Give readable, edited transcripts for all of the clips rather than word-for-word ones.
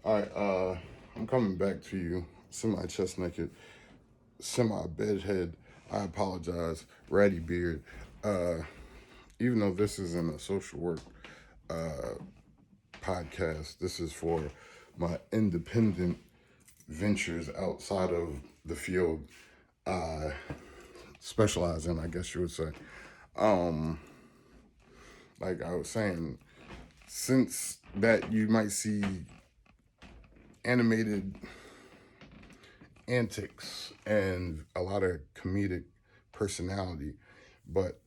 All right, I'm coming back to you, semi-chest naked, semi-bedhead. I apologize, ratty beard. Uh, Even though this isn't a social work podcast, this is for my independent ventures outside of the field I specialize in, I guess you would say. Um, like I was saying, since that you might see animated antics and a lot of comedic personality, but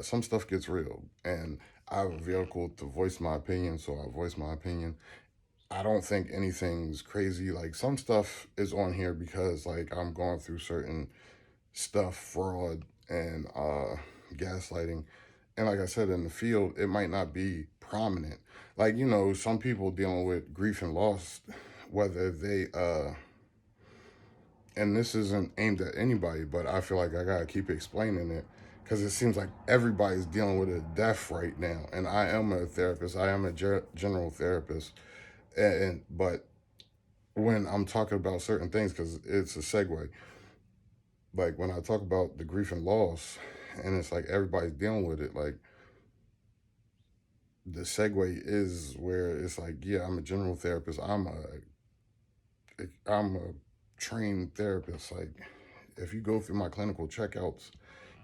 some stuff gets real, and I have a vehicle to voice my opinion, so I voice my opinion. I don't think anything's crazy. Like, some stuff is on here because like I'm going through certain stuff, fraud and gaslighting, and like I said, in the field it might not be prominent. Like, some people dealing with grief and loss, whether they and this isn't aimed at anybody, but I feel like I gotta keep explaining it because it seems like everybody's dealing with a death right now. And I am a therapist. I am a general therapist, but when I'm talking about certain things, because it's a segue. Like, when I talk about the grief and loss, and it's like everybody's dealing with it. Like, the segue is where it's like, yeah, I'm a general therapist. I'm a trained therapist. Like, if you go through my clinical checkouts,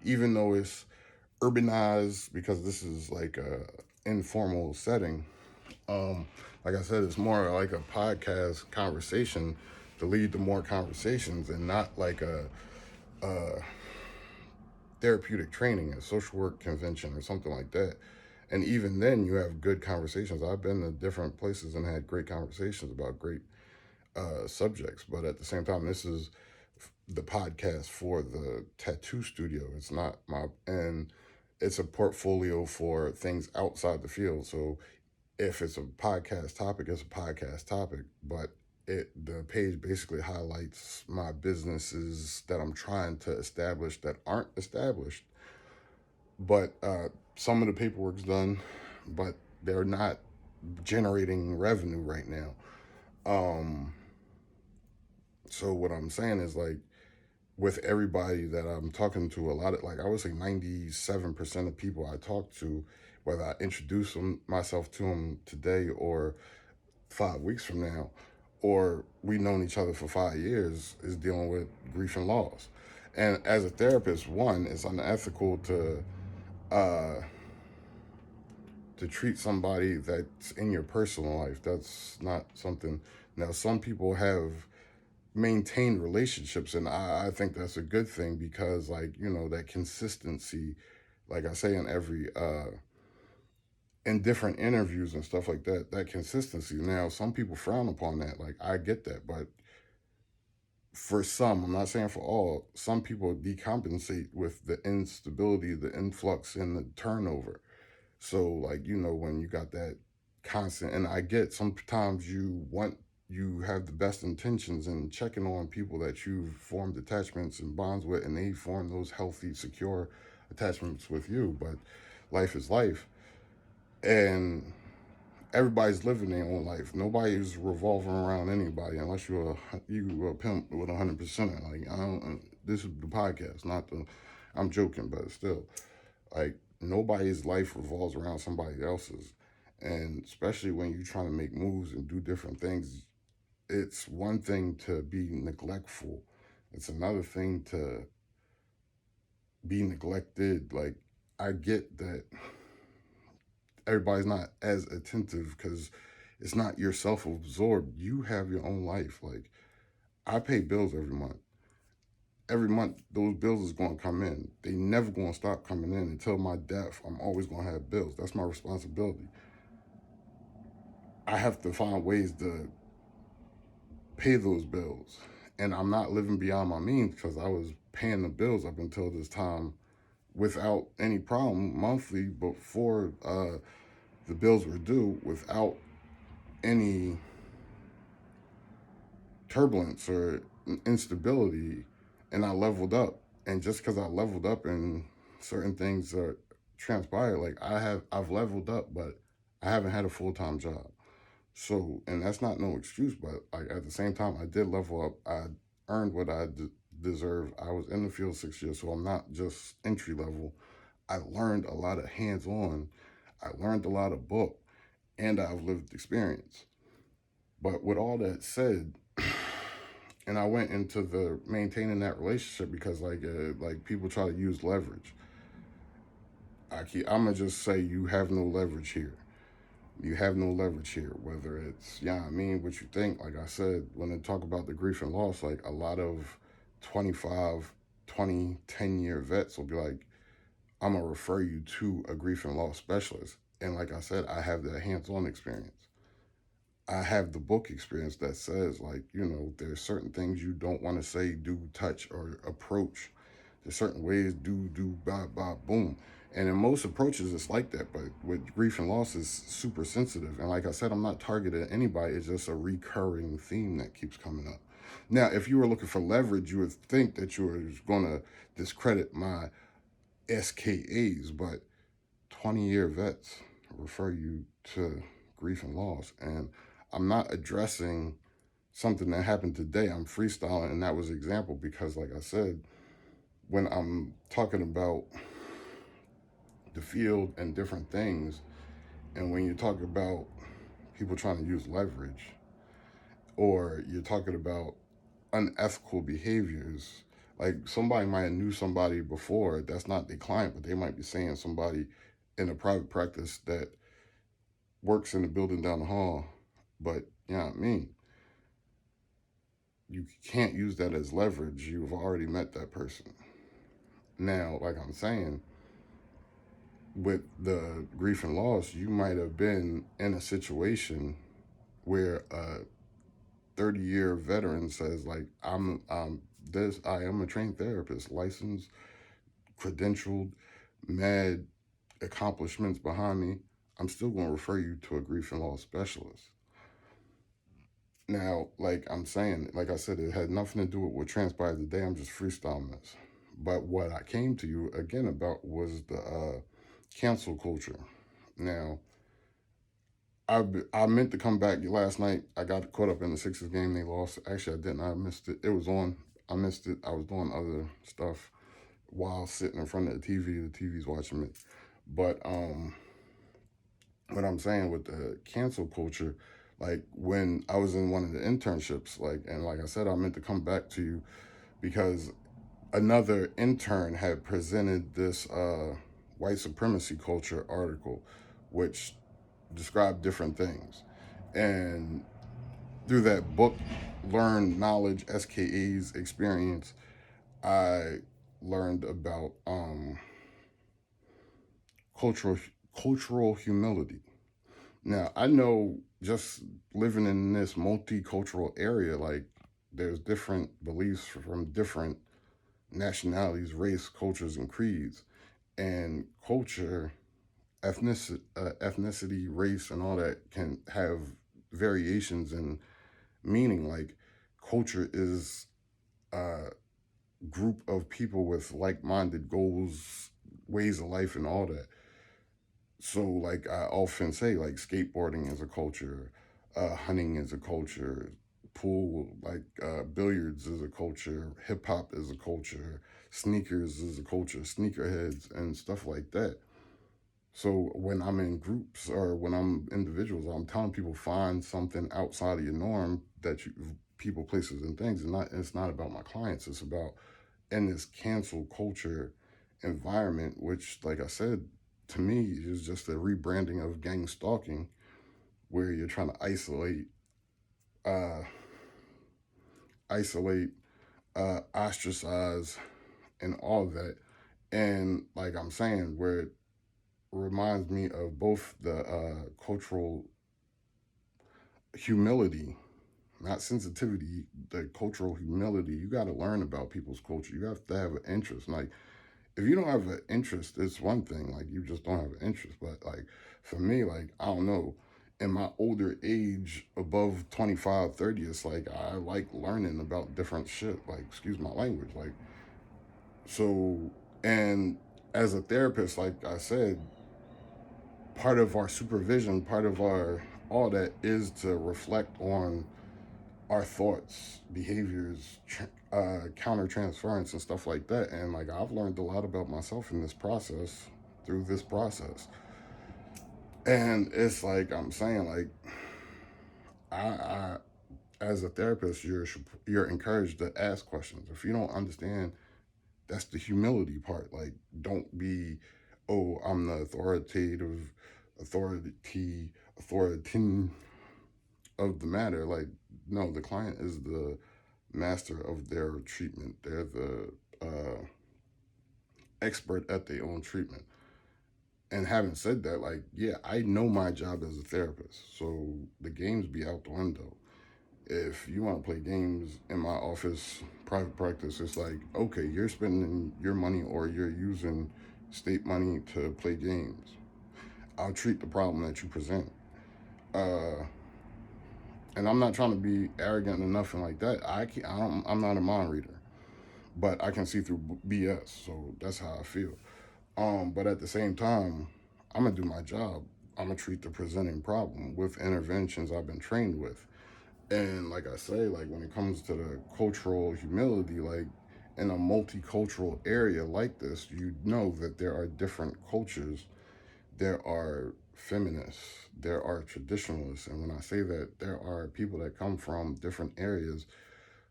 even though it's urbanized because this is like a informal setting, like I said, it's more like a podcast conversation to lead to more conversations, and not like a therapeutic training, a social work convention or something like that. And even then, you have good conversations. I've been to different places and had great conversations about great subjects, but at the same time, this is the podcast for the tattoo studio. It's not and it's a portfolio for things outside the field. So if it's a podcast topic, it's a podcast topic, but the page basically highlights my businesses that I'm trying to establish that aren't established. But some of the paperwork's done, but they're not generating revenue right now. Um, so what I'm saying is, like, with everybody that I'm talking to, a lot of, like, I would say 97% of people I talk to, whether I introduce myself to them today or 5 weeks from now, or we known each other for 5 years, is dealing with grief and loss. And as a therapist, one, it's unethical uh, to treat somebody that's in your personal life. That's not something. Now, some people have maintained relationships, and I think that's a good thing because, like, that consistency, like I say in every in different interviews and stuff like that, that consistency. Now, some people frown upon that. Like, I get that, but for some, I'm not saying for all, some people decompensate with the instability, the influx, and the turnover. So, like, when you got that constant, and I get sometimes you have the best intentions in checking on people that you've formed attachments and bonds with, and they form those healthy, secure attachments with you. But life is life, and everybody's living their own life. Nobody's revolving around anybody unless you a pimp with 100%. Like, I don't. This is the podcast, not the. I'm joking, but still, like, nobody's life revolves around somebody else's, and especially when you're trying to make moves and do different things, it's one thing to be neglectful. It's another thing to be neglected. Like, I get that everybody's not as attentive because it's not you're self-absorbed. You have your own life. Like, I pay bills every month. Every month, those bills is going to come in. They never going to stop coming in until my death. I'm always going to have bills. That's my responsibility. I have to find ways to pay those bills. And I'm not living beyond my means because I was paying the bills up until this time without any problem monthly before the bills were due, without any turbulence or instability. And I leveled up. And just because I leveled up and certain things transpired, like, I've leveled up, but I haven't had a full-time job. So, and that's not no excuse, but like at the same time, I did level up. I earned what I deserved. I was in the field 6 years, so I'm not just entry level. I learned a lot of hands on. I learned a lot of book, and I've lived experience. But with all that said, and I went into the maintaining that relationship because like people try to use leverage. I'm gonna just say you have no leverage here. You have no leverage here, whether it's, yeah, I mean, what you think. Like I said, when they talk about the grief and loss, like a lot of 25, 20, 10-year vets will be like, I'm going to refer you to a grief and loss specialist. And like I said, I have that hands-on experience. I have the book experience that says, like, there's certain things you don't want to say, do, touch, or approach. There's certain ways, do, bop, bop, boom. And in most approaches, it's like that. But with grief and loss, is super sensitive. And like I said, I'm not targeting anybody. It's just a recurring theme that keeps coming up. Now, if you were looking for leverage, you would think that you were going to discredit my SKAs, but 20-year vets refer you to grief and loss. And I'm not addressing something that happened today. I'm freestyling, and that was an example because, like I said, when I'm talking about the field and different things, and when you talk about people trying to use leverage, or you're talking about unethical behaviors, like somebody might have knew somebody before that's not their client, but they might be saying somebody in a private practice that works in the building down the hall, but you know what I mean? You can't use that as leverage. You've already met that person. Now, like I'm saying, with the grief and loss, you might have been in a situation where a 30-year veteran says, like, I am a trained therapist, licensed, credentialed, mad accomplishments behind me. I'm still going to refer you to a grief and loss specialist. Now, like I'm saying, like I said, it had nothing to do with what transpired today. I'm just freestyling this. But what I came to you again about was the cancel culture. Now, I meant to come back last night. I got caught up in the Sixers game. They lost. Actually, I didn't. I missed it. It was on. I missed it. I was doing other stuff while sitting in front of the TV. The TV's watching me. But what I'm saying with the cancel culture, like when I was in one of the internships, like I said, I meant to come back to you because another intern had presented this white supremacy culture article, which described different things. And through that book, Learn Knowledge, SKA's experience, I learned about cultural cultural humility. Now, I know just living in this multicultural area, like there's different beliefs from different nationalities, race, cultures, and creeds. And culture, ethnicity, race, and all that can have variations in meaning. Like culture is a group of people with like-minded goals, ways of life, and all that. So, like I often say, like skateboarding is a culture, hunting is a culture, pool, like billiards is a culture, hip hop is a culture, sneakers is a culture, sneakerheads and stuff like that. So when I'm in groups or when I'm individuals, I'm telling people find something outside of your norm that you people, places, and things. And not it's not about my clients. It's about in this cancel culture environment, which, like I said, to me is just a rebranding of Gangstalking, where you're trying to uh, isolate, ostracize, and all of that. And like I'm saying, where it reminds me of both the cultural humility, not sensitivity, the cultural humility. You got to learn about people's culture. You have to have an interest. Like, if you don't have an interest, it's one thing. Like, you just don't have an interest. But, like, for me, like, I don't know. In my older age, above 25, 30, it's like I like learning about different shit. Like, excuse my language. Like, so, and as a therapist, like I said, part of our supervision, part of our all that is to reflect on our thoughts, behaviors, counter transference, and stuff like that. And like I've learned a lot about myself in this process through this process. And it's like I'm saying, like I as a therapist, you're encouraged to ask questions. If you don't understand, that's the humility part. Like, don't be, oh, I'm the authority of the matter. Like, no, the client is the master of their treatment. They're the expert at their own treatment. And having said that, like, yeah, I know my job as a therapist, so the games be out the window. If you want to play games in my office, private practice, it's like, okay, you're spending your money or you're using state money to play games. I'll treat the problem that you present. Uh, and I'm not trying to be arrogant or nothing like that. I'm not a mind reader, but I can see through BS. So that's how I feel. But at the same time, I'm gonna do my job. I'm gonna treat the presenting problem with interventions I've been trained with. And like I say, like when it comes to the cultural humility, like in a multicultural area like this, you know that there are different cultures. There are feminists, there are traditionalists. And when I say that, there are people that come from different areas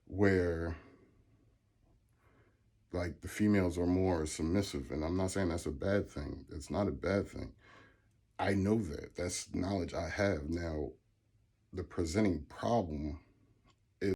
where like the females are more submissive. And I'm not saying that's a bad thing. It's not a bad thing. I know that. That's knowledge I have. Now, the presenting problem